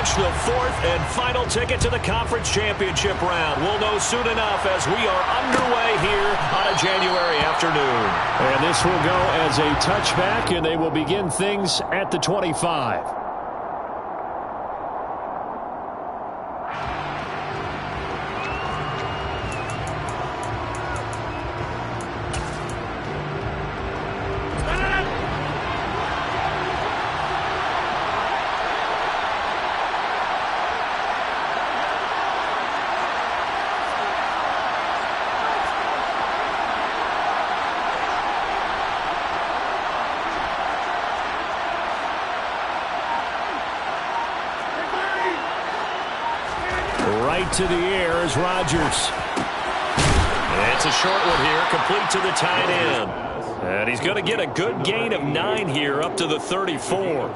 clinch the fourth and final ticket to the conference championship round. We'll know soon enough as we are underway here on a January afternoon. And this will go as a touchback, and they will begin things at the 25. Right to the air is Rodgers. It's a short one here, complete to the tight end. And he's going to get a good gain of 9 here up to the 34.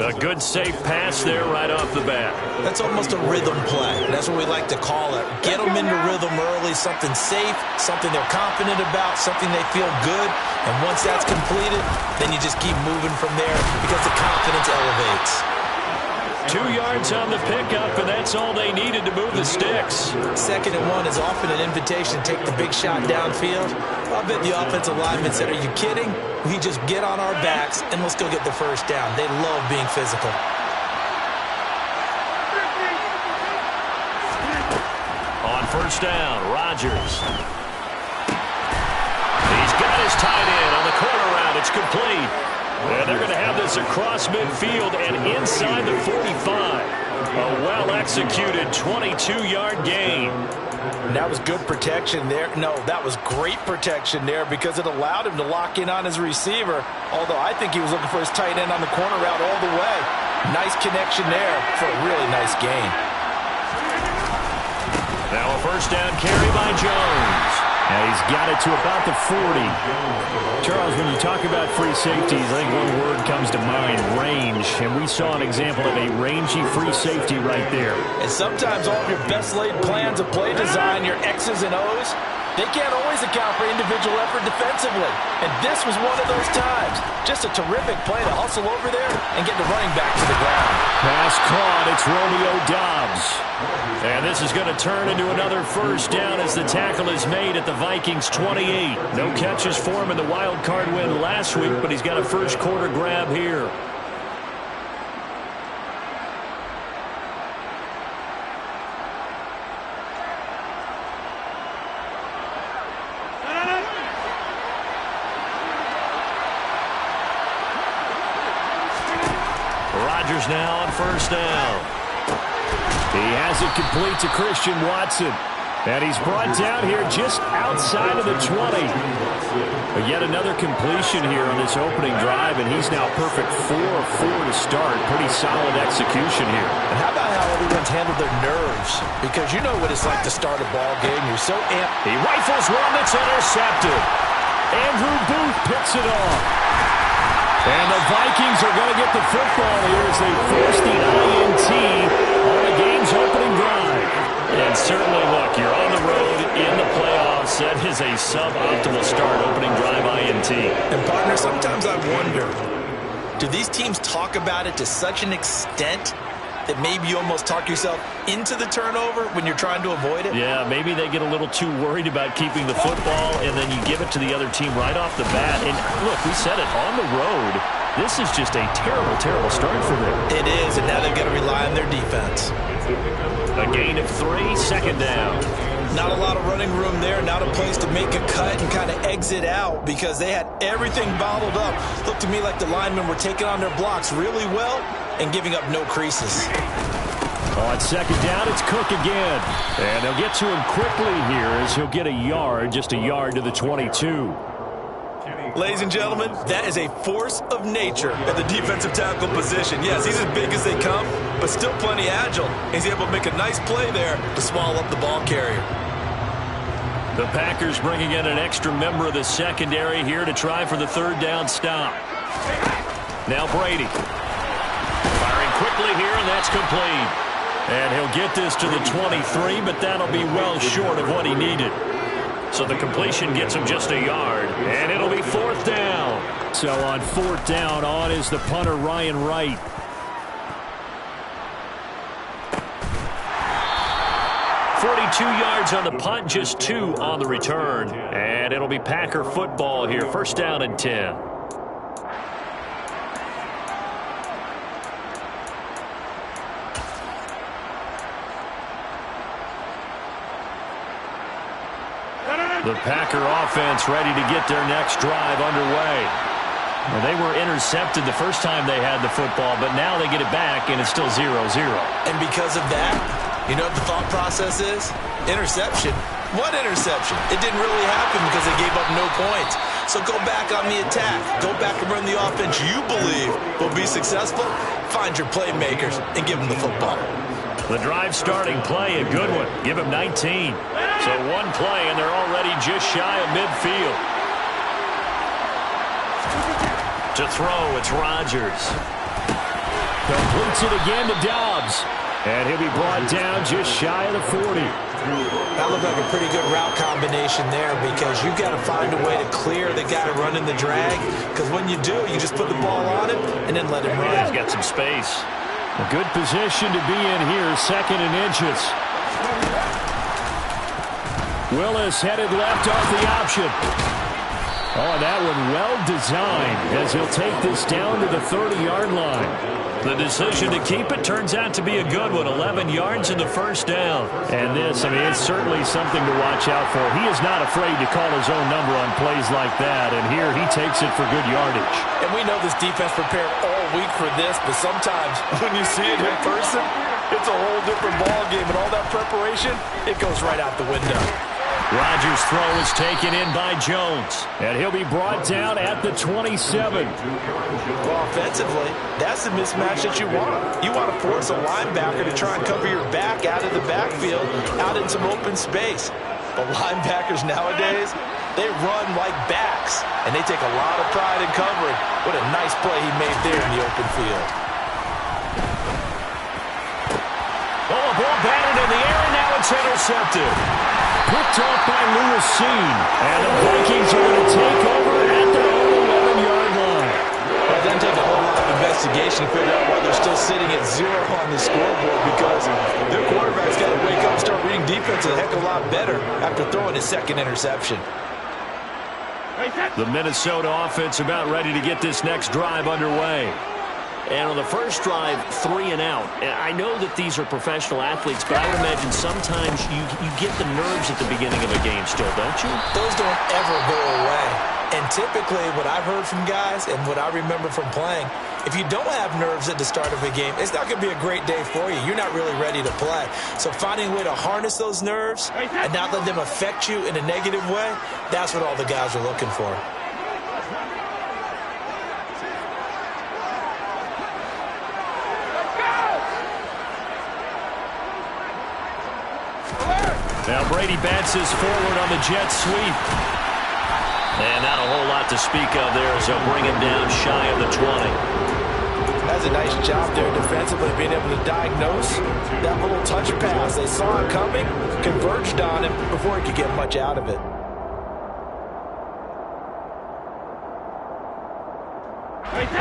A good safe pass there right off the bat. That's almost a rhythm play. That's what we like to call it. Get them into rhythm early, something safe, something they're confident about, something they feel good. And once that's completed, then you just keep moving from there because the confidence elevates. 2 yards on the pickup, and that's all they needed to move the sticks. 2nd and 1 is often an invitation to take the big shot downfield. I bet the offensive lineman said, are you kidding? We just get on our backs, and let's go get the first down. They love being physical. On first down, Rodgers. He's got his tight end on the corner route. It's complete. And they're going to have this across midfield and inside the 45. A well-executed 22-yard gain. And that was good protection there. No, that was great protection there because it allowed him to lock in on his receiver. Although I think he was looking for his tight end on the corner route all the way. Nice connection there for a really nice gain. Now a first down carry by Jones. And he's got it to about the 40. Charles, when you talk about free safeties, I think one word comes to mind, range. And we saw an example of a rangy free safety right there. And sometimes all of your best laid plans of play design, your X's and O's, they can't always account for individual effort defensively. And this was one of those times. Just a terrific play to hustle over there and get the running back to the ground. Pass caught. It's Romeo Doubs. And this is going to turn into another first down as the tackle is made at the Vikings 28. No catches for him in the wild card win last week, but he's got a first quarter grab here. Rodgers now on first down. He has it complete to Christian Watson. And he's brought down here just outside of the 20. But yet another completion here on this opening drive, and he's now perfect 4 of 4 to start. Pretty solid execution here. And how about how everyone's handled their nerves? Because you know what it's like to start a ball game. You're so amped. He rifles one that's intercepted. Andrew Booth picks it off. And the Vikings are going to get the football here as they force the INT on the game's opening drive. And certainly, look, you're on the road in the playoffs. That is a suboptimal start, opening drive INT. And, partner, sometimes I wonder, do these teams talk about it to such an extent that maybe you almost talk yourself into the turnover when you're trying to avoid it? Yeah, maybe they get a little too worried about keeping the football, and then you give it to the other team right off the bat. And, look, we said it, on the road, this is just a terrible, terrible start for them. It is, and now they've got to rely on their defense. A gain of 3, second down. Not a lot of running room there, not a place to make a cut and kind of exit out because they had everything bottled up. Looked to me like the linemen were taking on their blocks really well and giving up no creases. On second down, it's Cook again. And they'll get to him quickly here as he'll get a yard, just a yard to the 22. Ladies and gentlemen, that is a force of nature at the defensive tackle position. Yes, he's as big as they come, but still plenty agile. He's able to make a nice play there to swallow up the ball carrier. The Packers bringing in an extra member of the secondary here to try for the third down stop. Now Brady. Firing quickly here, and that's complete. And he'll get this to the 23, but that'll be well short of what he needed. So the completion gets him just a yard, and it'll be fourth down. So on fourth down, on is the punter, Ryan Wright. 32 yards on the punt, just 2 on the return. And it'll be Packer football here, first down and 10. The Packer offense ready to get their next drive underway. Well, they were intercepted the first time they had the football, but now they get it back, and it's still 0-0. And because of that, you know what the thought process is? Interception. What interception? It didn't really happen because they gave up no points. So go back on the attack. Go back and run the offense you believe will be successful. Find your playmakers and give them the football. The drive starting play, a good one. Give him 19. So one play, and they're already just shy of midfield. To throw, it's Rodgers. Completes it again to Dobbs. And he'll be brought down just shy of the 40. That looked like a pretty good route combination there because you've got to find a way to clear the guy running the drag. Because when you do, you just put the ball on him and then let him run. Yeah, he's got some space. A good position to be in here, 2nd and inches. Willis headed left off the option. Oh, that one well designed as he'll take this down to the 30-yard line. The decision to keep it turns out to be a good one. 11 yards in the first down. And this, I mean, it's certainly something to watch out for. He is not afraid to call his own number on plays like that. And here he takes it for good yardage. And we know this defense prepared all week for this, but sometimes when you see it in person, it's a whole different ball game. And all that preparation, it goes right out the window. Rodgers' throw is taken in by Jones. And he'll be brought down at the 27. Well, offensively, that's the mismatch that you want. You want to force a linebacker to try and cover your back out of the backfield, out in some open space. But linebackers nowadays, they run like backs, and they take a lot of pride in covering. What a nice play he made there in the open field. Oh, a ball batted in the air, and now it's intercepted. Picked off by Lewis Seen. And the Vikings are going to take over at their own 11-yard line. Well, it doesn't take a whole lot of investigation to figure out why they're still sitting at 0 on the scoreboard because their quarterback's got to wake up and start reading defense a heck of a lot better after throwing his 2nd interception. The Minnesota offense about ready to get this next drive underway. And on the first drive, 3 and out. And I know that these are professional athletes, but I would imagine sometimes you get the nerves at the beginning of a game still, don't you? Those don't ever go away. And typically what I've heard from guys and what I remember from playing, if you don't have nerves at the start of a game, it's not going to be a great day for you. You're not really ready to play. So finding a way to harness those nerves and not let them affect you in a negative way, that's what all the guys are looking for. Now Brady bounces forward on the jet sweep. And not a whole lot to speak of there as they'll bring him down shy of the 20. That's a nice job there defensively, being able to diagnose that little touch pass. They saw it coming, converged on him before he could get much out of it.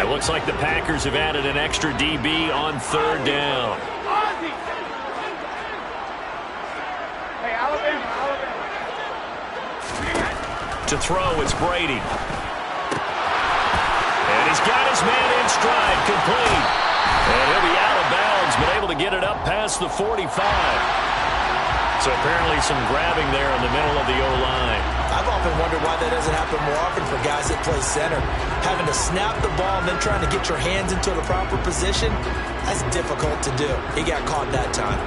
It looks like the Packers have added an extra DB on 3rd down. To throw, it's Brady. And he's got his man in stride, complete. And he'll be out of bounds, but able to get it up past the 45. So apparently some grabbing there in the middle of the O-line. I've often wondered why that doesn't happen more often for guys that play center. Having to snap the ball and then trying to get your hands into the proper position, that's difficult to do. He got caught that time.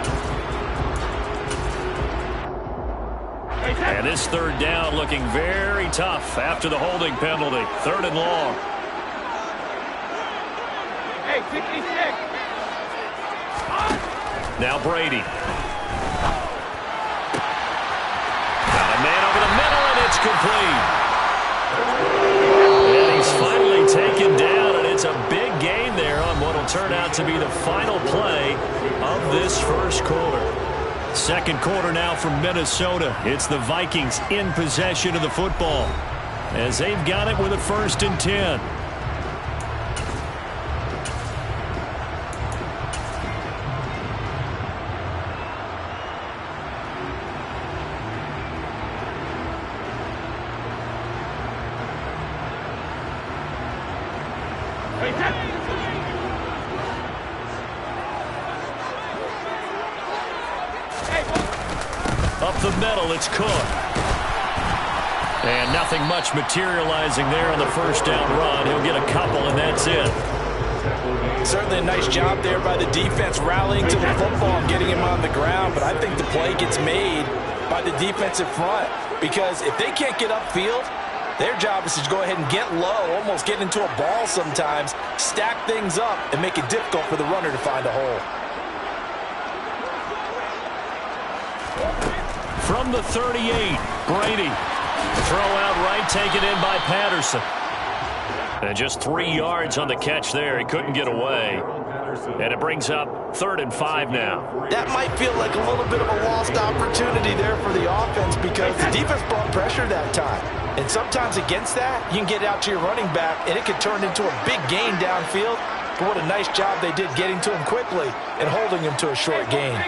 And this 3rd down looking very tough after the holding penalty. 3rd and long. Hey, 66. Now Brady. Got a man over the middle, and it's complete. And he's finally taken down, and it's a big gain there on what will turn out to be the final play of this first quarter. 2nd quarter now from Minnesota. It's the Vikings in possession of the football as they've got it with a 1st and 10. Up the middle, it's Cook. And nothing much materializing there on the first down run. He'll get a couple, and that's it. Certainly a nice job there by the defense rallying to the football and getting him on the ground, but I think the play gets made by the defensive front because if they can't get upfield, their job is to go ahead and get low, almost get into a ball sometimes, stack things up, and make it difficult for the runner to find a hole. From the 38, Brady. Throw out right, taken in by Patterson. And just 3 yards on the catch there. He couldn't get away. And it brings up 3rd and 5 now. That might feel like a little bit of a lost opportunity there for the offense because the defense brought pressure that time. And sometimes against that, you can get out to your running back, and it could turn into a big gain downfield. But what a nice job they did getting to him quickly and holding him to a short gain.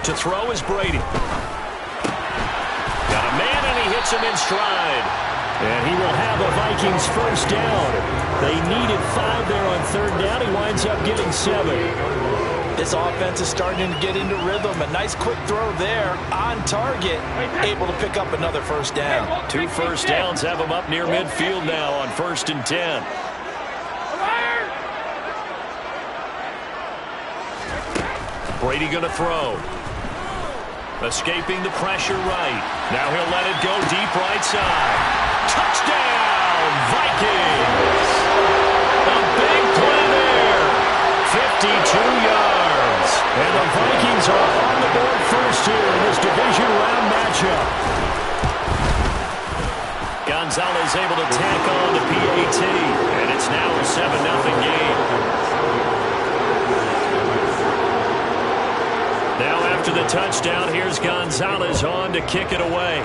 To throw is Brady. Got a man, and he hits him in stride. And he will have the Vikings first down. They needed 5 there on 3rd down. He winds up getting 7. This offense is starting to get into rhythm. A nice quick throw there on target, able to pick up another first down. 2 first downs have him up near midfield now on 1st and 10. Brady going to throw. Escaping the pressure right. Now he'll let it go deep right side. Touchdown, Vikings! A big play there. 52 yards. And the Vikings are on the board first here in this division round matchup. Gonzalez able to tack on the PAT. And it's now a 7-0 game. Now after the touchdown, here's Gonzalez on to kick it away.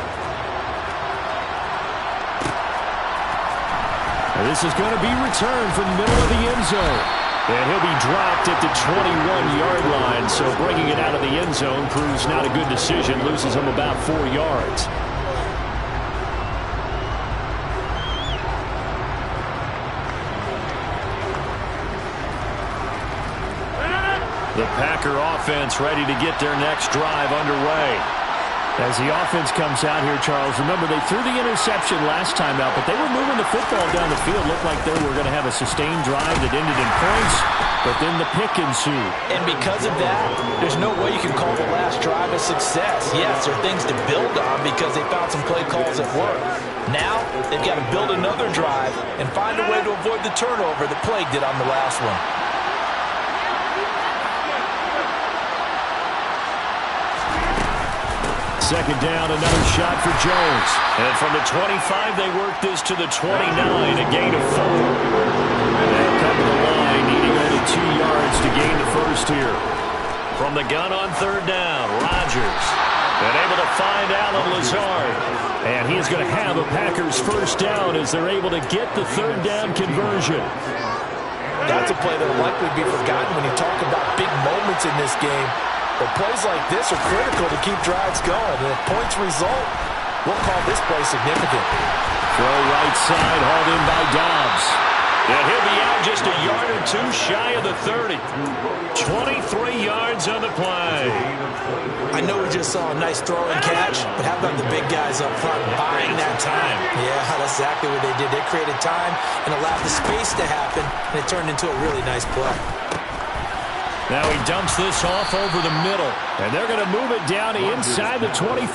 And this is going to be returned from the middle of the end zone. And he'll be dropped at the 21-yard line. So bringing it out of the end zone proves not a good decision. Loses him about 4 yards. The Packer offense ready to get their next drive underway. As the offense comes out here, Charles, remember they threw the interception last time out, but they were moving the football down the field. Looked like they were going to have a sustained drive that ended in points, but then the pick ensued. And because of that, there's no way you can call the last drive a success. Yes, there are things to build on because they found some play calls that work. Now, they've got to build another drive and find a way to avoid the turnover that plagued it on the last one. Second down, another shot for Jones. And from the 25, they work this to the 29, a gain of 4. And come to the line, needing only 2 yards to gain the first here. From the gun on 3rd down, Rodgers. And able to find Allen Lazard. And he is going to have a Packers first down as they're able to get the 3rd down conversion. That's a play that will likely be forgotten when you talk about big moments in this game. But plays like this are critical to keep drives going. And if points result, we'll call this play significant. Throw right side, hauled in by Dobbs. And he'll be out just a yard or 2 shy of the 30. 23 yards on the play. I know we just saw a nice throw and catch, but how about the big guys up front buying that time? Yeah, that's exactly what they did. They created time and allowed the space to happen, and it turned into a really nice play. Now he dumps this off over the middle. And they're going to move it down inside the 25.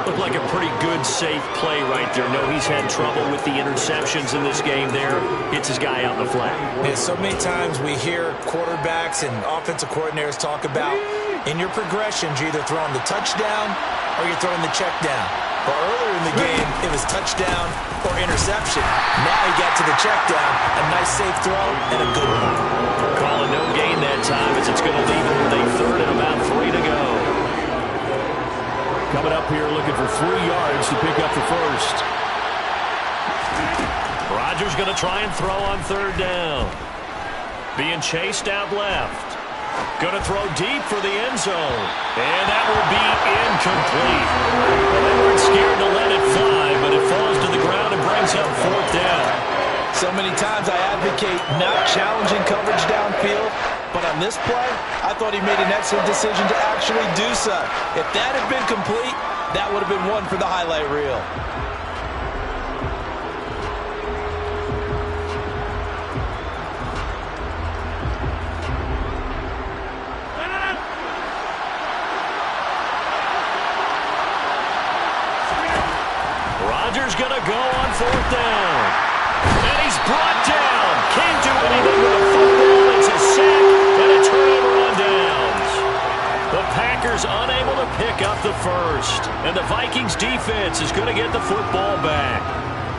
Looked like a pretty good, safe play right there. No, he's had trouble with the interceptions in this game there. Hits his guy out in the flat. Yeah, so many times we hear quarterbacks and offensive coordinators talk about in your progressions, you're either throwing the touchdown or you're throwing the check down. But earlier in the game, it was touchdown or interception. Now he got to the check down, a nice safe throw, and a good one. Calling no gain that time as it's going to leave him with a 3rd and about 3 to go. Coming up here looking for 3 yards to pick up the first. Rodgers going to try and throw on 3rd down. Being chased out left. Going to throw deep for the end zone. And that will be incomplete. Well, they weren't scared to let it fly, but it falls to the ground and brings up 4th down. So many times I advocate not challenging coverage downfield, But on this play, I thought he made an excellent decision to actually do so. If that had been complete, that would have been one for the highlight reel. Rodgers going to go on 4th down. And he's brought down. Can't do anything with a football. It's a sack and a turnover on downs. The Packers unable to pick up the first. And the Vikings defense is going to get the football back.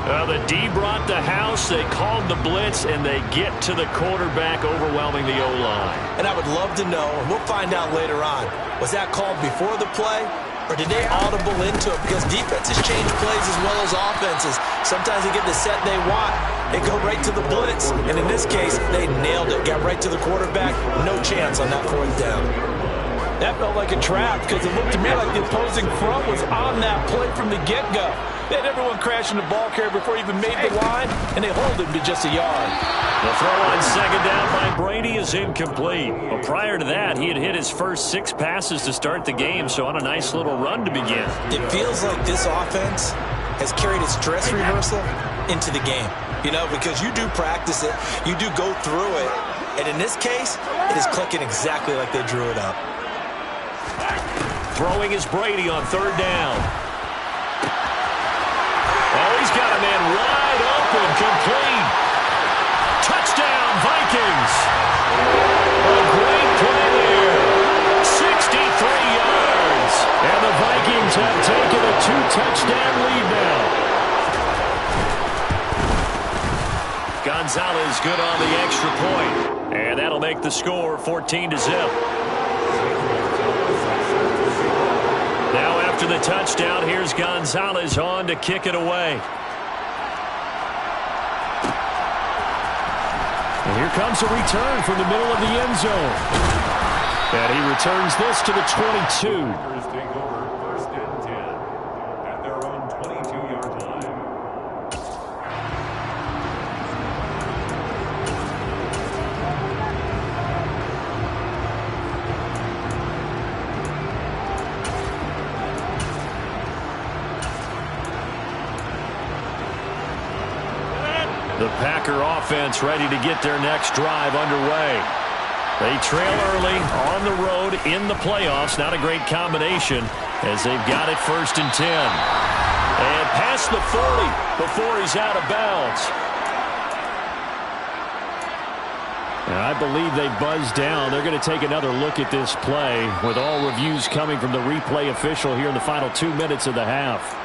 The D brought the house. They called the blitz, and they get to the quarterback, overwhelming the O-line. And I would love to know, and we'll find out later on, was that called before the play? Or did they audible into it? Because defenses change plays as well as offenses. Sometimes they get the set they want. They go right to the blitz. And in this case, they nailed it. Got right to the quarterback. No chance on that 4th down. That felt like a trap because it looked to me like the opposing front was on that play from the get-go. They had everyone crashing the ball carrier before he even made the line, and they hold him to just a yard. The throw on 2nd down by Brady is incomplete. Well, prior to that, he had hit his first 6 passes to start the game, so on a nice little run to begin. It feels like this offense has carried its dress rehearsal into the game. You know, because you do practice it, you do go through it, and in this case, it is clicking exactly like they drew it up. Throwing is Brady on 3rd down. Oh, he's got a man wide open, complete. Touchdown, Vikings. A great play there. 63 yards. And the Vikings have taken a 2-touchdown lead now. Gonzalez good on the extra point. And that'll make the score 14-0. Now after the touchdown, here's Gonzalez on to kick it away. And here comes a return from the middle of the end zone. And he returns this to the 22. Take over 1st and 10 at their own 22-yard line. The Packer offense ready to get their next drive underway. They trail early on the road in the playoffs. Not a great combination as they've got it 1st and 10. And past the 40 before he's out of bounds. And I believe they buzzed down. They're going to take another look at this play with all reviews coming from the replay official here in the final 2 minutes of the half.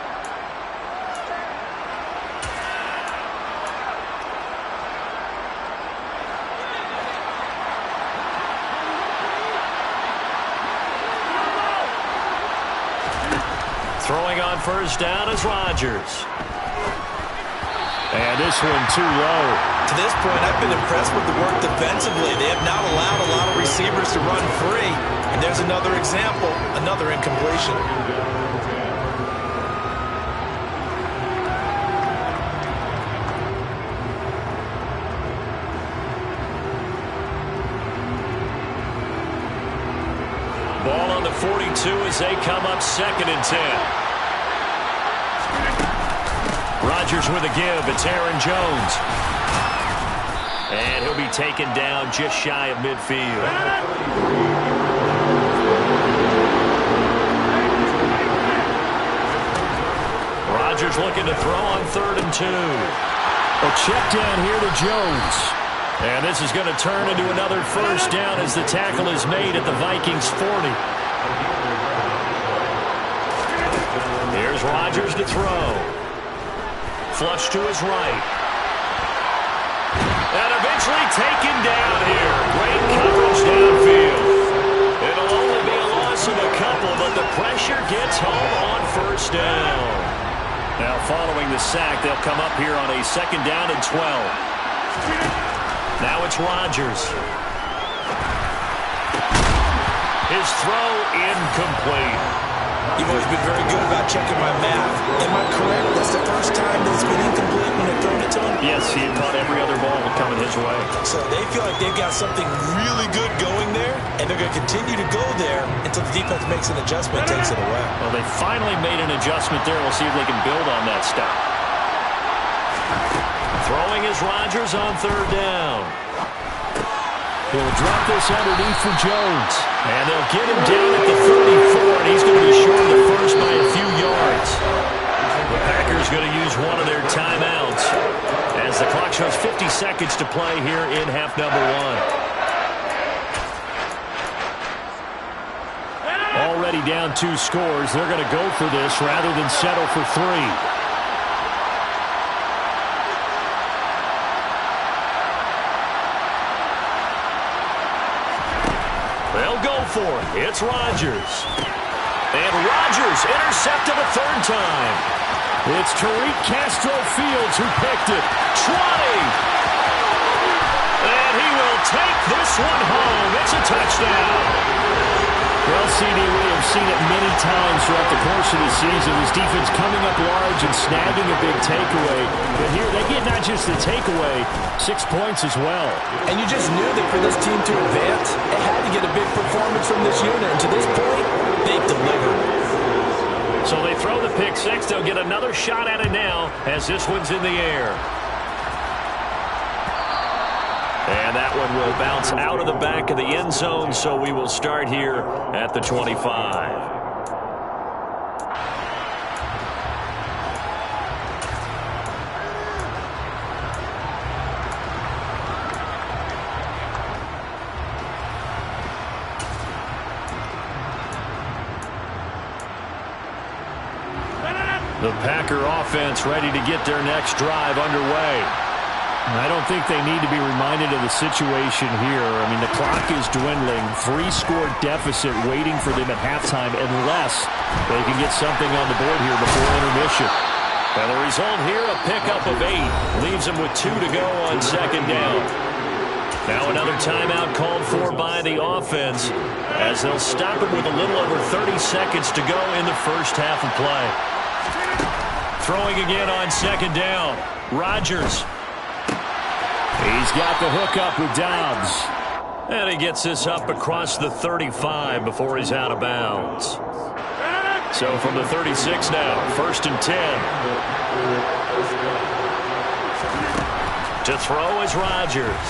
Throwing on 1st down is Rodgers. And this one too low. To this point, I've been impressed with the work defensively. They have not allowed a lot of receivers to run free. And there's another example, another incompletion. Ball on the 42 as they come up 2nd and 10. Rodgers with a give. It's Aaron Jones. And he'll be taken down just shy of midfield. Rodgers looking to throw on 3rd and 2. A check down here to Jones. And this is going to turn into another 1st down as the tackle is made at the Vikings 40. Here's Rodgers to throw. Flush to his right. And eventually taken down here. Great coverage downfield. It'll only be a loss of a couple, but the pressure gets home on 1st down. Now following the sack, they'll come up here on a 2nd down and 12. Now it's Rodgers. His throw incomplete. You've always been very good about checking my math. Am I correct? That's the first time that it's been incomplete when they've thrown it to to him? Yes, he had caught every other ball coming his way. So they feel like they've got something really good going there, and they're going to continue to go there until the defense makes an adjustment and takes it away. Well, they finally made an adjustment there. We'll see if they can build on that stop. Throwing is Rodgers on third down. He'll drop this underneath for Jones. And they'll get him down at the 34, and he's going to be short of the first by a few yards. The Packers going to use one of their timeouts as the clock shows 50 seconds to play here in half number one. Already down 2 scores. They're going to go for this rather than settle for 3. They'll go for it. It's Rodgers. And Rodgers intercepted a third time. It's Tariq Castro-Fields who picked it. 20. And he will take this one home. It's a touchdown. Well, CD, we have seen it many times throughout the course of the season. This defense coming up large and snagging a big takeaway. But here, they get not just the takeaway, 6 points as well. And you just knew that for this team to advance, it had to get a big performance from this unit. And to this point, they've delivered. So they throw the pick six. They'll get another shot at it now as this one's in the air. And that one will bounce out of the back of the end zone, so we will start here at the 25. The Packer offense ready to get their next drive underway. I don't think they need to be reminded of the situation here. I mean, the clock is dwindling. 3-score deficit waiting for them at halftime unless they can get something on the board here before intermission. And the result here, a pickup of 8. Leaves them with 2 to go on second down. Now another timeout called for by the offense as they'll stop it with a little over 30 seconds to go in the first half of play. Throwing again on second down. Rodgers. He's got the hook up with Dobbs. And he gets this up across the 35 before he's out of bounds. So from the 36 now, 1st and 10. To throw is Rodgers.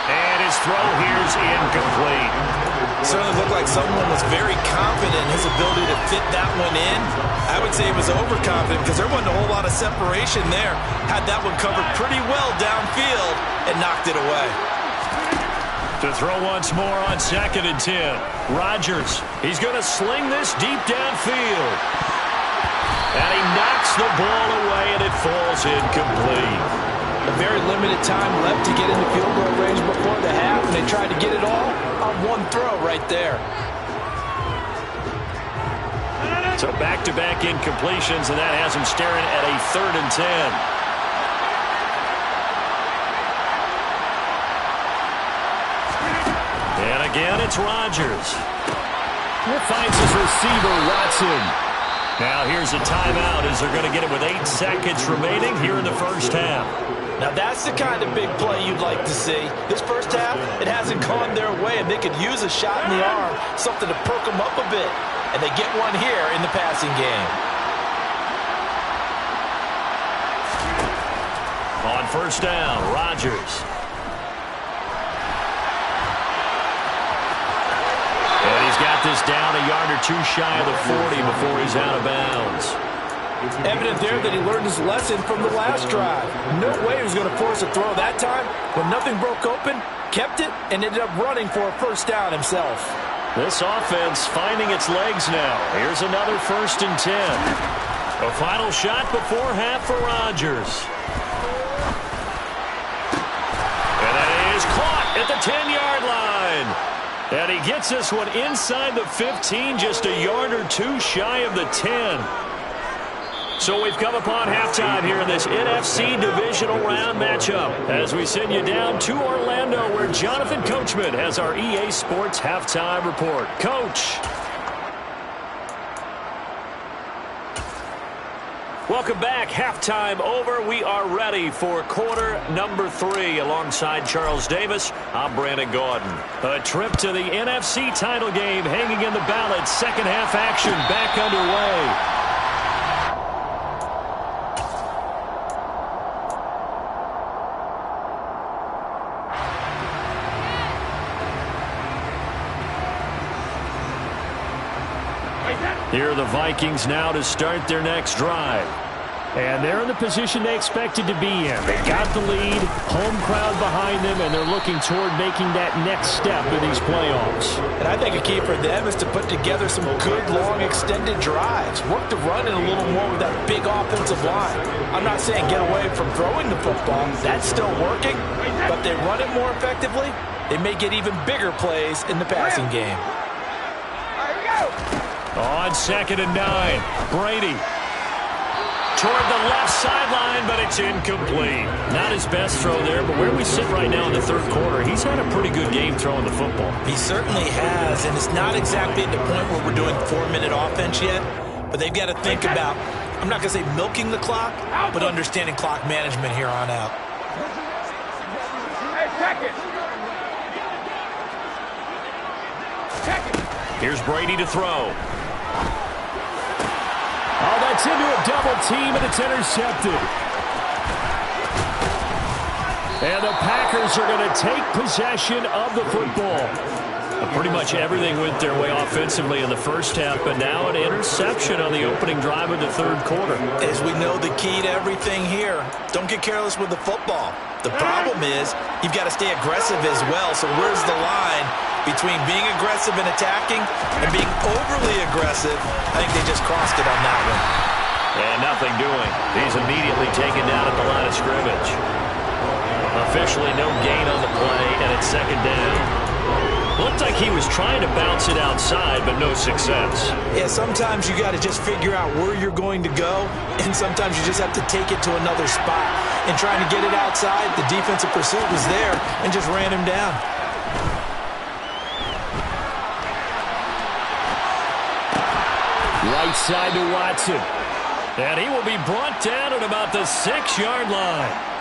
And his throw here's incomplete. Certainly looked like someone was very confident in his ability to fit that one in. I would say he was overconfident because there wasn't a whole lot of separation there. Had that one covered pretty well downfield and knocked it away. To throw once more on 2nd and 10. Rodgers, he's going to sling this deep downfield. And he knocks the ball away and it falls incomplete. A very limited time left to get into field goal range before the half, and they tried to get it all on one throw right there. So back-to-back incompletions, and that has him staring at a 3rd and 10. And again, it's Rodgers. He finds his receiver, Watson. Now here's a timeout as they're going to get it with 8 seconds remaining here in the first half. Now that's the kind of big play you'd like to see. This first half, it hasn't gone their way, and they could use a shot in the arm, something to perk them up a bit. And they get one here in the passing game. On 1st down, Rodgers. And he's got this down a yard or 2 shy of the 40 before he's out of bounds. Evident there that he learned his lesson from the last drive. No way he was going to force a throw that time. When nothing broke open, kept it, and ended up running for a 1st down himself. This offense finding its legs now. Here's another 1st and 10. A final shot before half for Rodgers. And it is caught at the 10-yard line. And he gets this one inside the 15, just a yard or 2 shy of the 10. So we've come upon halftime here in this NFC Divisional Round matchup as we send you down to Orlando where Jonathan Coachman has our EA Sports Halftime Report. Coach. Welcome back. Halftime over. We are ready for quarter number 3. Alongside Charles Davis, I'm Brandon Gaudin. A trip to the NFC title game hanging in the balance. Second half action back underway. Here are the Vikings now to start their next drive. And they're in the position they expected to be in. They got the lead, home crowd behind them, and they're looking toward making that next step in these playoffs. And I think a key for them is to put together some good, long, extended drives. Work the run in a little more with that big offensive line. I'm not saying get away from throwing the football. That's still working. But they run it more effectively, they may get even bigger plays in the passing game. On 2nd and 9, Brady toward the left sideline, but it's incomplete. Not his best throw there, but where we sit right now in the third quarter, he's had a pretty good game throwing the football. He certainly has, and it's not exactly at the point where we're doing 4-minute offense yet, but they've got to think about, I'm not going to say milking the clock, but understanding clock management here on out. Here's Brady to throw. Oh, that's into a double team, and it's intercepted. And the Packers are going to take possession of the football. Pretty much everything went their way offensively in the first half, but now an interception on the opening drive of the third quarter. As we know, the key to everything here, don't get careless with the football. The problem is you've got to stay aggressive as well, so where's the line between being aggressive and attacking and being overly aggressive? I think they just crossed it on that one. And nothing doing. He's immediately taken down at the line of scrimmage. Officially no gain on the play, and it's 2nd down. Looked like he was trying to bounce it outside, but no success. Yeah, sometimes you got to just figure out where you're going to go, and sometimes you just have to take it to another spot. And trying to get it outside, the defensive pursuit was there and just ran him down. Right side to Watson. And he will be brought down at about the 6-yard line.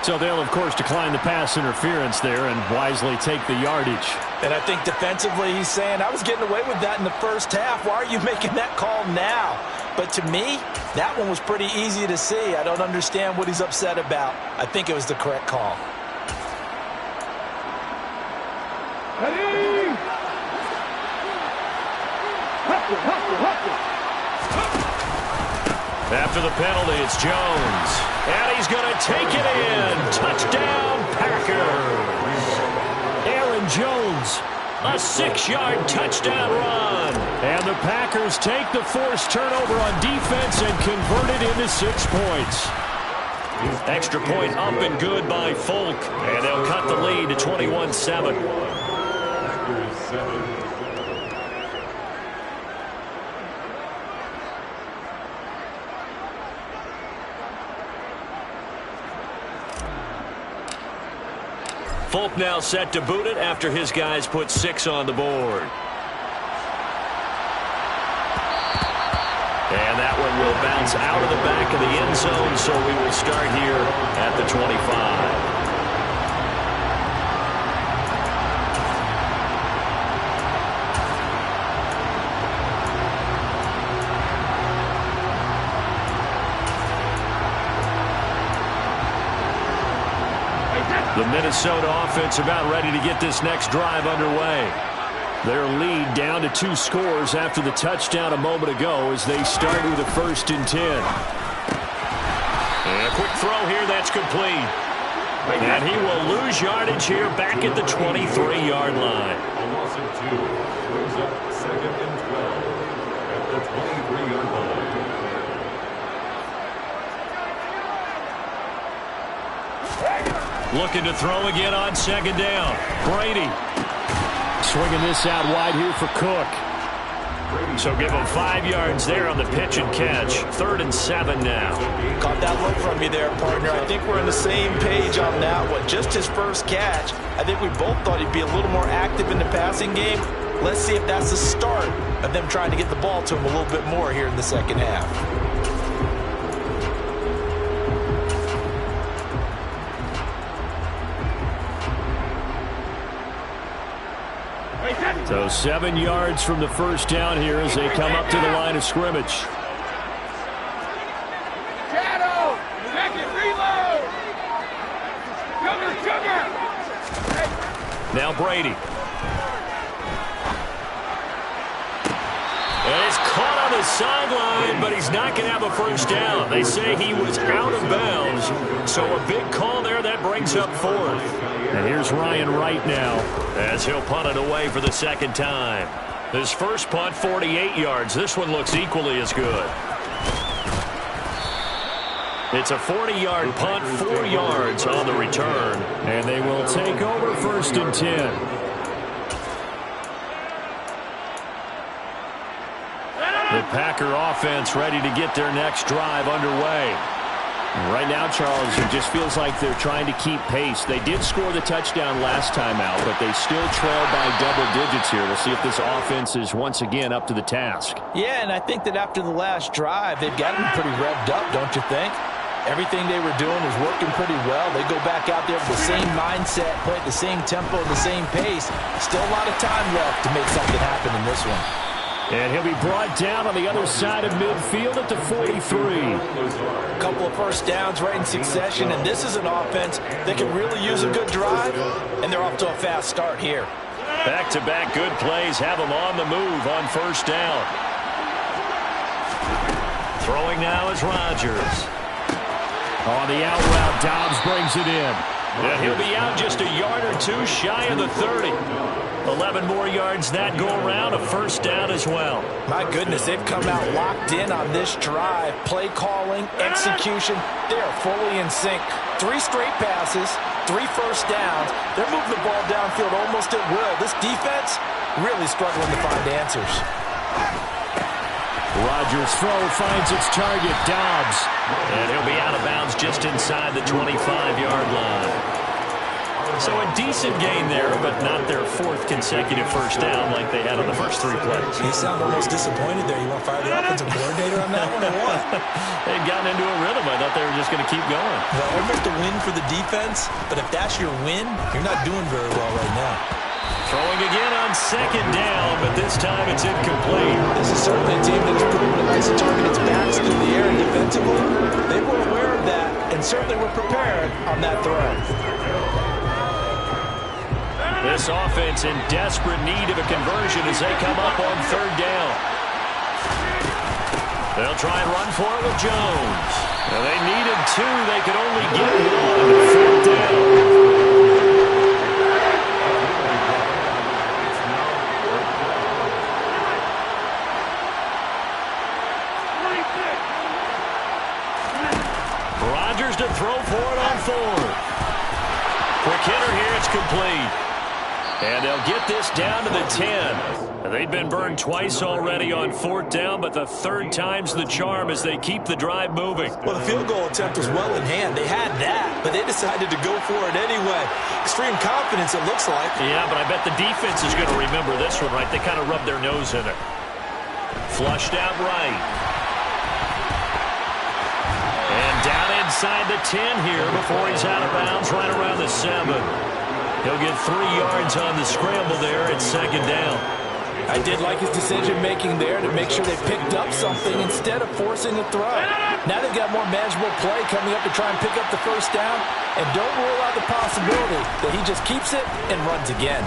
So they'll, of course, decline the pass interference there and wisely take the yardage. And I think defensively he's saying, I was getting away with that in the first half. Why are you making that call now? But to me, that one was pretty easy to see. I don't understand what he's upset about. I think it was the correct call. After the penalty, it's Jones. And he's going to take it in. Touchdown, Packers. Aaron Jones. A 6-yard touchdown run. And the Packers take the forced turnover on defense and convert it into 6 points. Extra point up and good by Folk. And they'll cut the lead to 21-7. Packers 7. Folk now set to boot it after his guys put 6 on the board. And that one will bounce out of the back of the end zone, so we will start here at the 25. The Minnesota offense about ready to get this next drive underway. Their lead down to 2 scores after the touchdown a moment ago as they start with a 1st and 10. And a quick throw here that's complete. And he will lose yardage here back at the 23-yard line. A loss of 2 brings up 2nd and 12 at the 23-yard line. Looking to throw again on 2nd down. Brady. Swinging this out wide here for Cook. So give him 5 yards there on the pitch and catch. 3rd and 7 now. Caught that look from you there, partner. I think we're on the same page on that one. Just his first catch. I think we both thought he'd be a little more active in the passing game. Let's see if that's the start of them trying to get the ball to him a little bit more here in the second half. So 7 yards from the first down here as they come up to the line of scrimmage. Now Brady. And it's caught on the sideline, but he's not going to have a first down. They say he was out of bounds, so a big call there that brings up fourth. And here's Ryan Wright now as he'll punt it away for the second time. His first punt, 48 yards. This one looks equally as good. It's a 40-yard punt, 4 yards on the return. And they will take over 1st and 10. The Packer offense ready to get their next drive underway. Right now, Charles, it just feels like they're trying to keep pace. They did score the touchdown last time out, but they still trail by double digits here. We'll see if this offense is once again up to the task. Yeah, and I think that after the last drive, they've gotten pretty revved up, don't you think? Everything they were doing is working pretty well. They go back out there with the same mindset, play at the same tempo, the same pace. Still a lot of time left to make something happen in this one. And he'll be brought down on the other side of midfield at the 43. A couple of first downs right in succession, and this is an offense that can really use a good drive, and they're off to a fast start here. Back-to-back good plays have them on the move on first down. Throwing now is Rodgers. On the out route, Dobbs brings it in. And he'll be out just a yard or two shy of the 30. 11 more yards that go around, a first down as well. My goodness, they've come out locked in on this drive. Play calling, execution, they are fully in sync. 3 straight passes, 3 first downs. They're moving the ball downfield almost at will. This defense really struggling to find answers. Rodgers' throw finds its target, Dobbs. And he'll be out of bounds just inside the 25-yard line. So a decent gain there, but not their 4th consecutive first down like they had on the first 3 plays. You sound almost disappointed there. You want to fire the offensive coordinator on that one or what? They'd gotten into a rhythm. I thought they were just going to keep going. Well, almost a win for the defense, but if that's your win, you're not doing very well right now. Throwing again on second down, but this time it's incomplete. This is certainly a team that has proven it likes to target its backs through the air and defensively. They were aware of that and certainly were prepared on that throw. This offense in desperate need of a conversion as they come up on third down. They'll try and run for it with Jones. Now they needed 2. They could only get 1. Fourth down. Rodgers to throw for it on 4th. Quick hitter here, it's complete. And they'll get this down to the 10. They've been burned twice already on 4th down, but the 3rd time's the charm as they keep the drive moving. Well, the field goal attempt was well in hand. They had that, but they decided to go for it anyway. Extreme confidence, it looks like. Yeah, but I bet the defense is going to remember this one, right? They kind of rubbed their nose in it. Flushed out right. And down inside the 10 here before he's out of bounds right around the 7. He'll get 3 yards on the scramble there at second down. I did like his decision-making there to make sure they picked up something instead of forcing a throw. Now they've got more manageable play coming up to try and pick up the first down, and don't rule out the possibility that he just keeps it and runs again.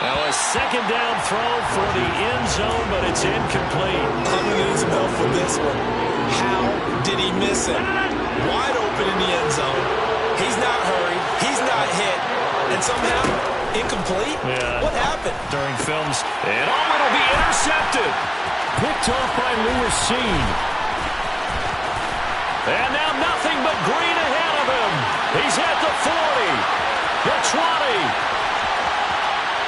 Now a second down throw for the end zone, but it's incomplete. I'm going to need some help with this one. How did he miss it? Wide open in the end zone. He's not hurried. He's not hit. And somehow, incomplete? Yeah. What happened? During films. And it'll be intercepted. Picked off by Lewis Seen. And now nothing but green ahead of him. He's at the 40, the 20.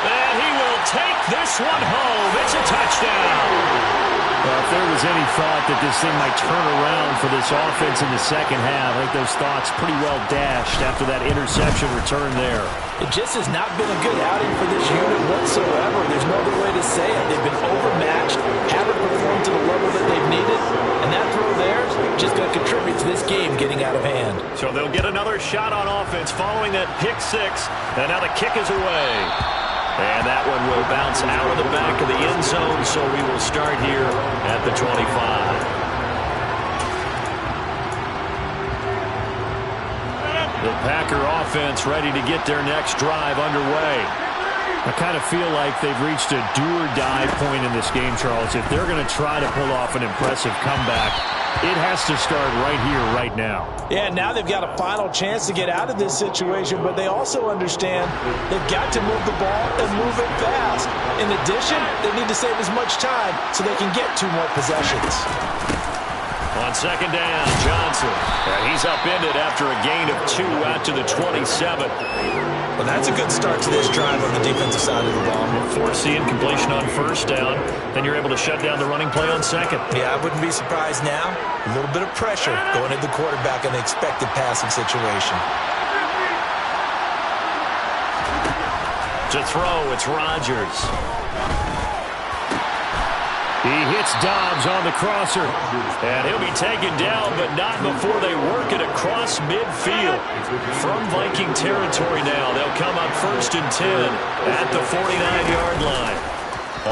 And he will will take this one home. It's a touchdown. Well, if there was any thought that this thing might turn around for this offense in the second half, I think those thoughts pretty well dashed after that interception return there. It just has not been a good outing for this unit whatsoever. There's no other way to say it. They've been overmatched, haven't performed to the level that they've needed, and that throw there is just going to contribute to this game getting out of hand. So they'll get another shot on offense following that pick six, and now the kick is away. And that one will bounce out of the back of the end zone, so we will start here at the 25. The Packer offense ready to get their next drive underway. I kind of feel like they've reached a do-or-die point in this game, Charles. If they're going to try to pull off an impressive comeback, it has to start right here, right now. Yeah, now they've got a final chance to get out of this situation, but they also understand they've got to move the ball and move it fast. In addition, they need to save as much time so they can get 2 more possessions. On second down, Johnson. And he's upended after a gain of 2 out to the 27. Well, that's a good start to this drive on the defensive side of the ball. Force the incompletion on first down. Then you're able to shut down the running play on second. Yeah, I wouldn't be surprised now. A little bit of pressure going at the quarterback in the expected passing situation. To throw, it's Rodgers. He hits Dobbs on the crosser. And he'll be taken down, but not before they work it across midfield. From Viking territory now, they'll come up 1st and 10 at the 49-yard line.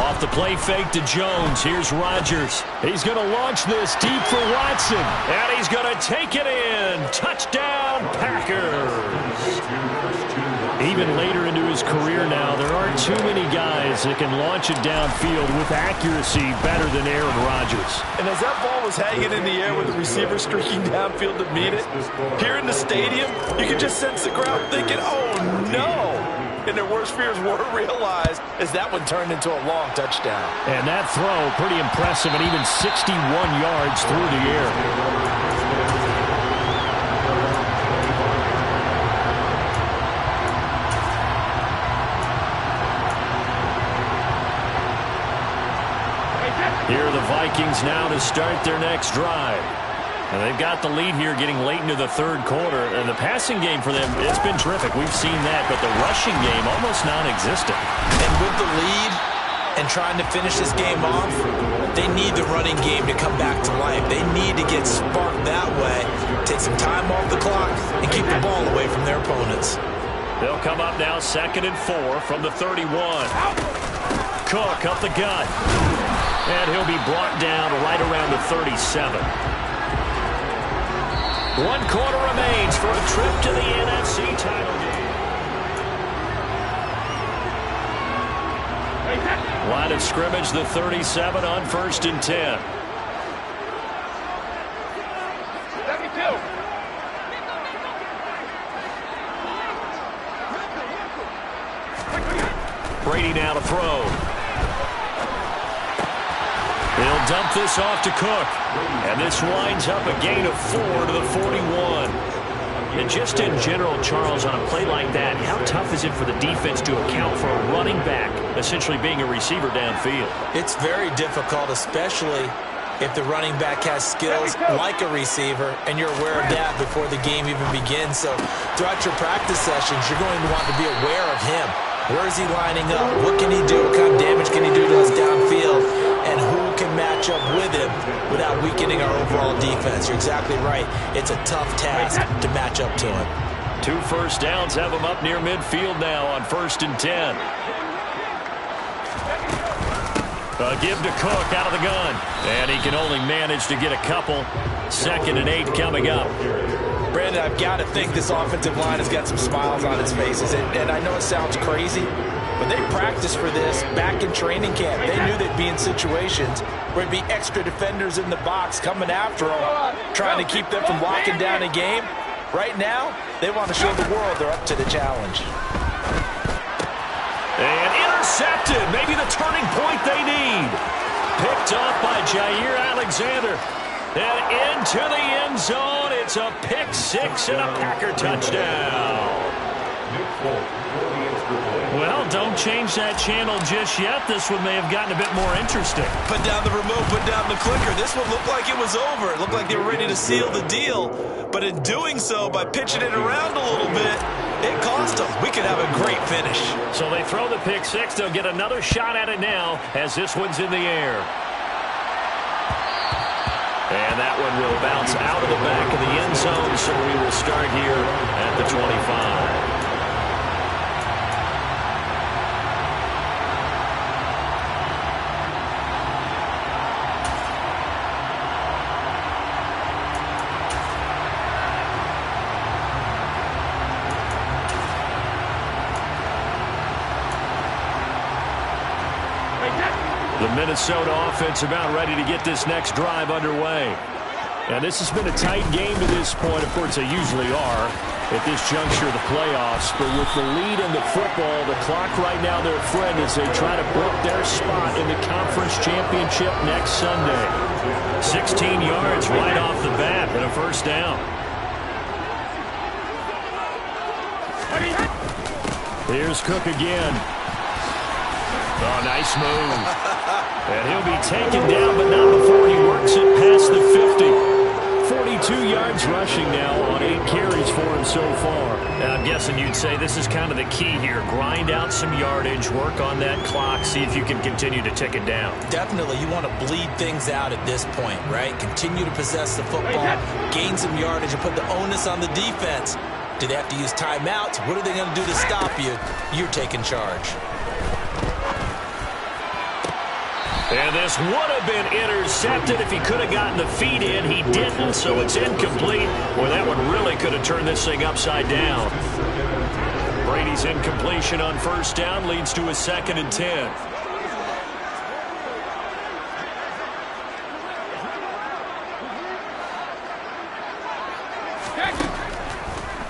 Off the play fake to Jones. Here's Rodgers. He's going to launch this deep for Watson. And he's going to take it in. Touchdown, Packers. Even later into his career now, there aren't too many guys that can launch it downfield with accuracy better than Aaron Rodgers. And as that ball was hanging in the air with the receiver streaking downfield to meet it, here in the stadium, you can just sense the crowd thinking, oh, no. And their worst fears were realized as that one turned into a long touchdown. And that throw, pretty impressive, and even 61 yards through the air. Here are the Vikings now to start their next drive. And they've got the lead here getting late into the 3rd quarter. And the passing game for them, it's been terrific. We've seen that. But the rushing game, almost non-existent. And with the lead and trying to finish this game off, they need the running game to come back to life. They need to get sparked that way, take some time off the clock, and keep the ball away from their opponents. They'll come up now 2nd and 4 from the 31. Cook up the gut. And he'll be brought down right around the 37. 1 quarter remains for a trip to the NFC title game. Line of scrimmage, the 37 on 1st and 10. Brady now to throw. He'll dump this off to Cook. And this winds up a gain of 4 to the 41. And just in general, Charles, on a play like that, how tough is it for the defense to account for a running back essentially being a receiver downfield? It's very difficult, especially if the running back has skills like a receiver, and you're aware of that before the game even begins. So throughout your practice sessions, you're going to want to be aware of him. Where is he lining up? What can he do? What kind of damage can he do to us downfield? And who can match up with him without weakening our overall defense? You're exactly right. It's a tough task to match up to him. 2 first downs have him up near midfield now on 1st and 10. A give to Cook out of the gun. And he can only manage to get a couple. 2nd and 8 coming up. Brandon, I've got to think this offensive line has got some smiles on its faces. And I know it sounds crazy, but they practiced for this back in training camp. They knew they'd be in situations where there'd be extra defenders in the box coming after them, trying to keep them from locking down a game. Right now, they want to show the world they're up to the challenge. And intercepted. Maybe the turning point they need. Picked off by Jair Alexander. And into the end zone. It's a pick 6 and a Packer touchdown. Well, don't change that channel just yet. This one may have gotten a bit more interesting. Put down the remote, put down the clicker. This one looked like it was over. It looked like they were ready to seal the deal. But in doing so, by pitching it around a little bit, it cost them. We could have a great finish. So they throw the pick six. They'll get another shot at it now as this one's in the air. And that one will bounce out of the back of the end zone, so we will start here at the 25. The Minnesota offense about ready to get this next drive underway. And this has been a tight game to this point. Of course, they usually are at this juncture of the playoffs. But with the lead in the football, the clock right now their friend as they try to book their spot in the conference championship next Sunday. 16 yards right off the bat and a first down. Here's Cook again. Oh, nice move. And he'll be taken down, but not before he works it past the 50. 42 yards rushing now on 8 carries for him so far. Now, I'm guessing you'd say this is kind of the key here. Grind out some yardage, work on that clock, see if you can continue to tick it down. Definitely, you want to bleed things out at this point, right? Continue to possess the football, gain some yardage, and put the onus on the defense. Do they have to use timeouts? What are they going to do to stop you? You're taking charge. And this would have been intercepted if he could have gotten the feet in. He didn't, so it's incomplete. Boy, that one really could have turned this thing upside down. Brady's incompletion on first down leads to a 2nd and 10.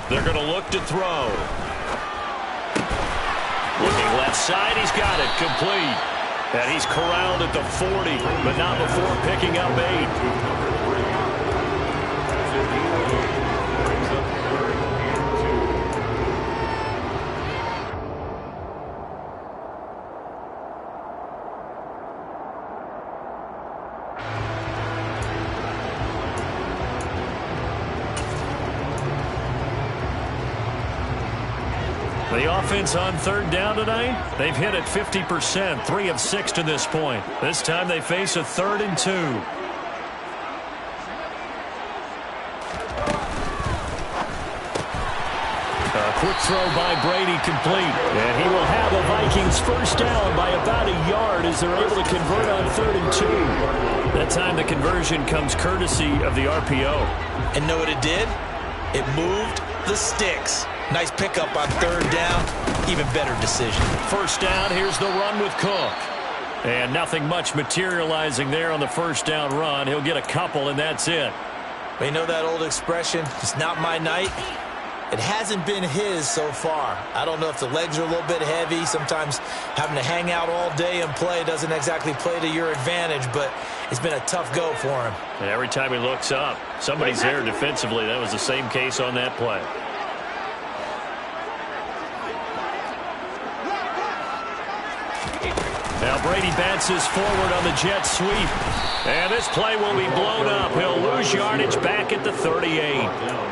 They're going to look to throw. Looking left side, he's got it, complete. And he's corralled at the 40, but not before picking up 8. The offense on third down tonight, they've hit it 50%, 3 of 6 to this point. This time they face a 3rd and 2. A quick throw by Brady complete. And he will have a Vikings first down by about a yard as they're able to convert on 3rd and 2. That time the conversion comes courtesy of the RPO. And know what it did? It moved the sticks. Nice pickup on 3rd down. Even better decision. First down, here's the run with Cook. And nothing much materializing there on the first down run. He'll get a couple, and that's it. You know that old expression, it's not my night? It hasn't been his so far. I don't know if the legs are a little bit heavy. Sometimes having to hang out all day and play doesn't exactly play to your advantage, but it's been a tough go for him. And every time he looks up, somebody's there defensively. That was the same case on that play. Now Brady bounces forward on the jet sweep. And this play will be blown up. He'll lose yardage back at the 38.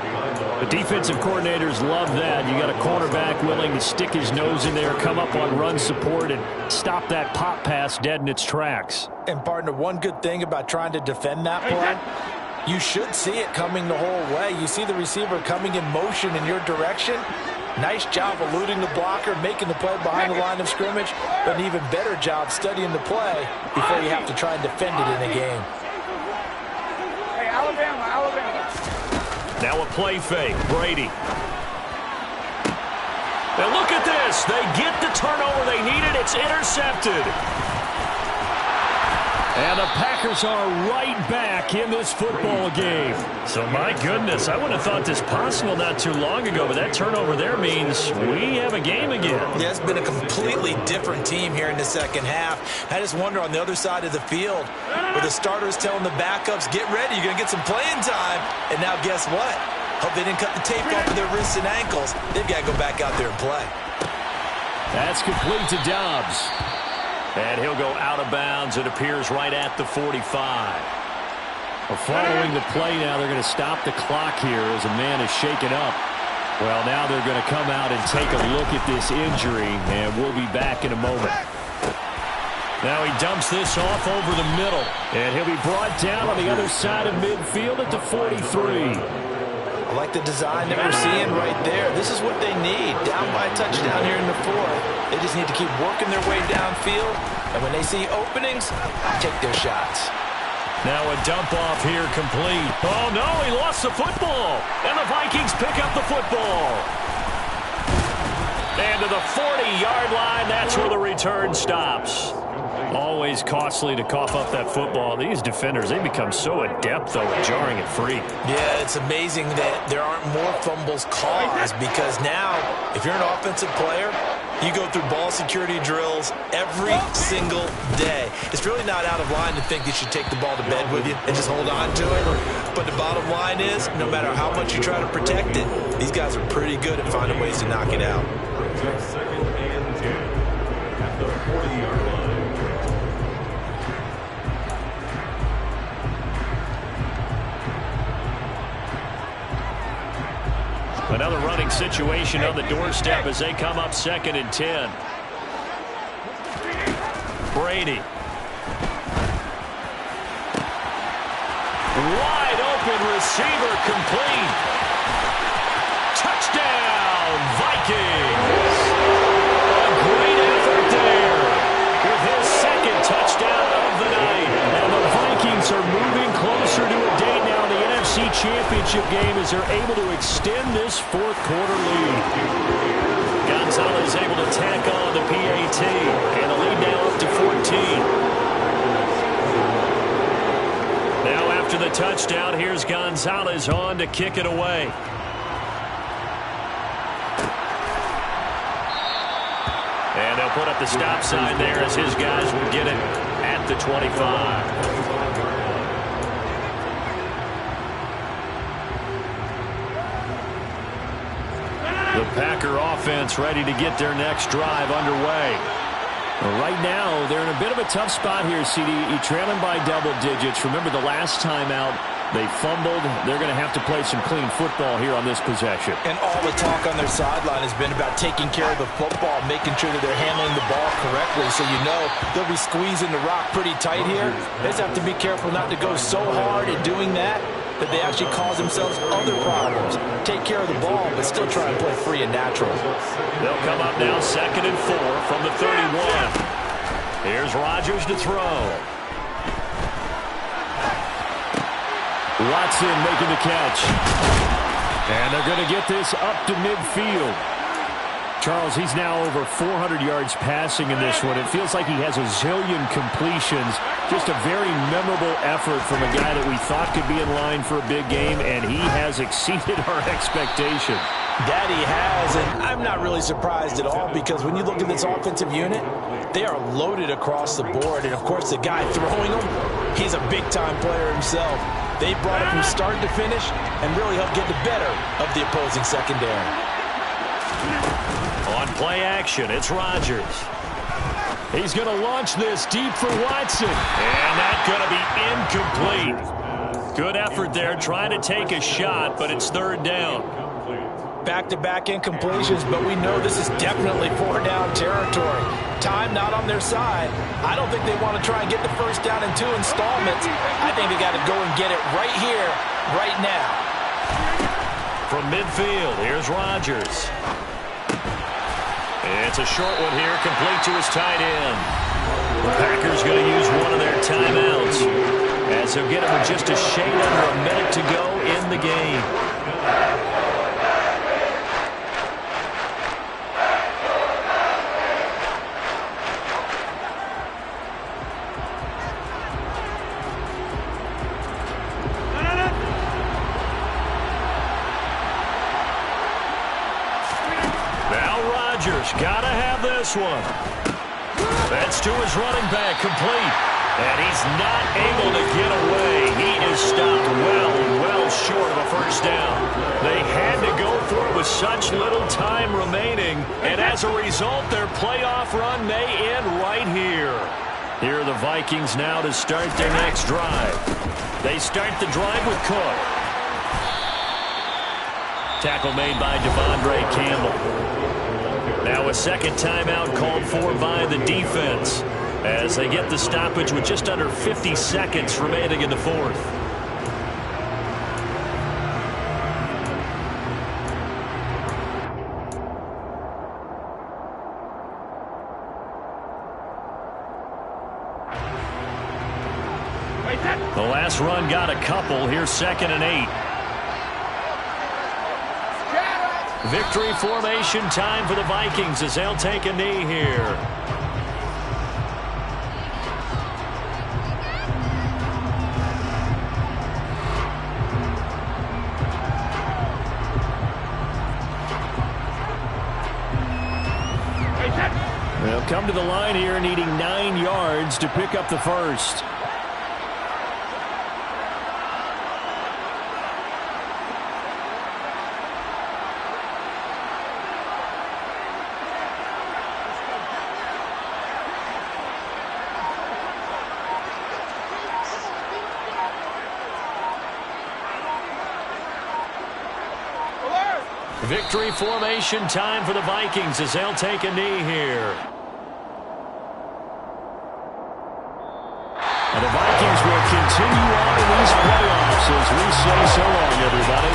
The defensive coordinators love that. You got a cornerback willing to stick his nose in there, come up on run support, and stop that pop pass dead in its tracks. And, partner, one good thing about trying to defend that play, you should see it coming the whole way. You see the receiver coming in motion in your direction. Nice job eluding the blocker, making the play behind the line of scrimmage, but an even better job studying the play before you have to try and defend it in a game. Hey, Alabama. Now a play fake, Brady. Now look at this. They get the turnover they needed. It's intercepted. And the Packers are right back in this football game. So, my goodness, I wouldn't have thought this possible not too long ago, but that turnover there means we have a game again. Yeah, it's been a completely different team here in the second half. I just wonder on the other side of the field, where the starters telling the backups, get ready, you're going to get some playing time. And now guess what? Hope they didn't cut the tape off of their wrists and ankles. They've got to go back out there and play. That's complete to Dobbs. And he'll go out of bounds. It appears right at the 45. Well, following the play now, they're going to stop the clock here as a man is shaken up. Well, now they're going to come out and take a look at this injury, and we'll be back in a moment. Now he dumps this off over the middle. And he'll be brought down on the other side of midfield at the 43. I like the design that we're seeing right there. This is what they need. Down by a touchdown here in the fourth. They just need to keep working their way downfield. And when they see openings, take their shots. Now a dump off here complete. Oh, no, he lost the football. And the Vikings pick up the football. And to the 40-yard line, that's where the return stops. Always costly to cough up that football. These defenders, they become so adept, though, at jarring it free. Yeah, it's amazing that there aren't more fumbles caused because now, if you're an offensive player, you go through ball security drills every single day. It's really not out of line to think you should take the ball to bed with you and just hold on to it. But the bottom line is, no matter how much you try to protect it, these guys are pretty good at finding ways to knock it out. Second and 10 at the 40-yard line. Another running situation on the doorstep as they come up 2nd and 10. Brady. Wide open receiver complete. Touchdown, Vikings. A great effort there with his 2nd touchdown of the night. And the Vikings are moving closer to a date now in the NFC Championship game as they're able to extend this 4th quarter lead. Gonzalez able to tack on the PAT, and the lead now up to 14. Now after the touchdown, here's Gonzalez on to kick it away. And they'll put up the stop sign there as his guys will get it at the 25. The Packer offense ready to get their next drive underway. Well, right now, they're in a bit of a tough spot here, CD. You're trailing by double digits. Remember the last time out, they fumbled. They're going to have to play some clean football here on this possession. And all the talk on their sideline has been about taking care of the football, making sure that they're handling the ball correctly. So you know they'll be squeezing the rock pretty tight here. They just have to be careful not to go so hard at doing that they actually cause themselves other problems. Take care of the ball, but still try and play free and natural. They'll come up now 2nd and 4 from the 31. Here's Rodgers to throw. Watson making the catch. And they're going to get this up to midfield. Charles, he's now over 400 yards passing in this one. It feels like he has a zillion completions. Just a very memorable effort from a guy that we thought could be in line for a big game, and he has exceeded our expectation. That he has, and I'm not really surprised at all because when you look at this offensive unit, they are loaded across the board. And, of course, the guy throwing them, he's a big-time player himself. They brought it from start to finish and really helped get the better of the opposing secondary. On play action, it's Rodgers. He's going to launch this deep for Watson. And that's going to be incomplete. Good effort there, trying to take a shot, but it's 3rd down. Back-to-back incompletions, but we know this is definitely 4-down territory. Time not on their side. I don't think they want to try and get the 1st down in 2 installments. I think they got to go and get it right here, right now. From midfield, here's Rodgers. It's a short one here, complete to his tight end. The Packers going to use one of their timeouts as they'll get him with just a shade under a minute to go in the game. Gotta have this one. That's to his running back, complete. And he's not able to get away. He is stopped well short of a 1st down. They such little time remaining, and as a result, their playoff run may end right here. Here are the Vikings now to start their next drive. They start the drive with Cook. Tackle made by Devondre Campbell. Now a second timeout called for by the defense as they get the stoppage with just under 50 seconds remaining in the fourth. The last run got a couple. Here's 2nd and 8. Victory formation time for the Vikings as they'll take a knee here. They'll come to the line here needing 9 yards to pick up the first. Victory formation time for the Vikings as they'll take a knee here. And the Vikings will continue on in these playoffs as we say so long, everybody.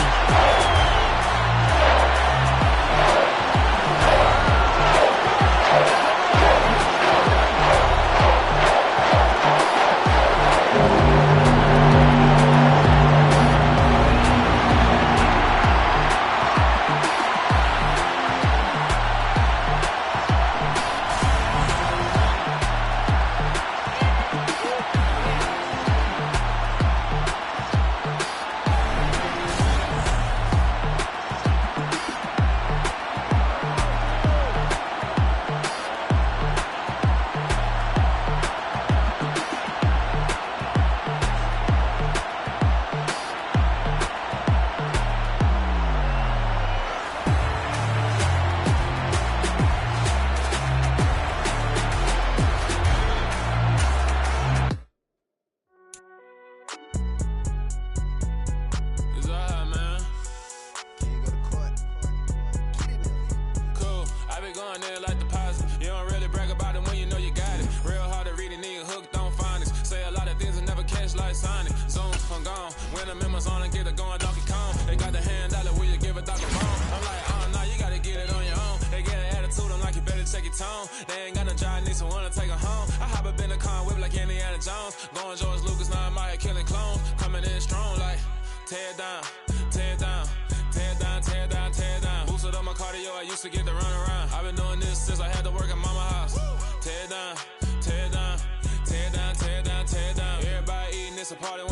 Party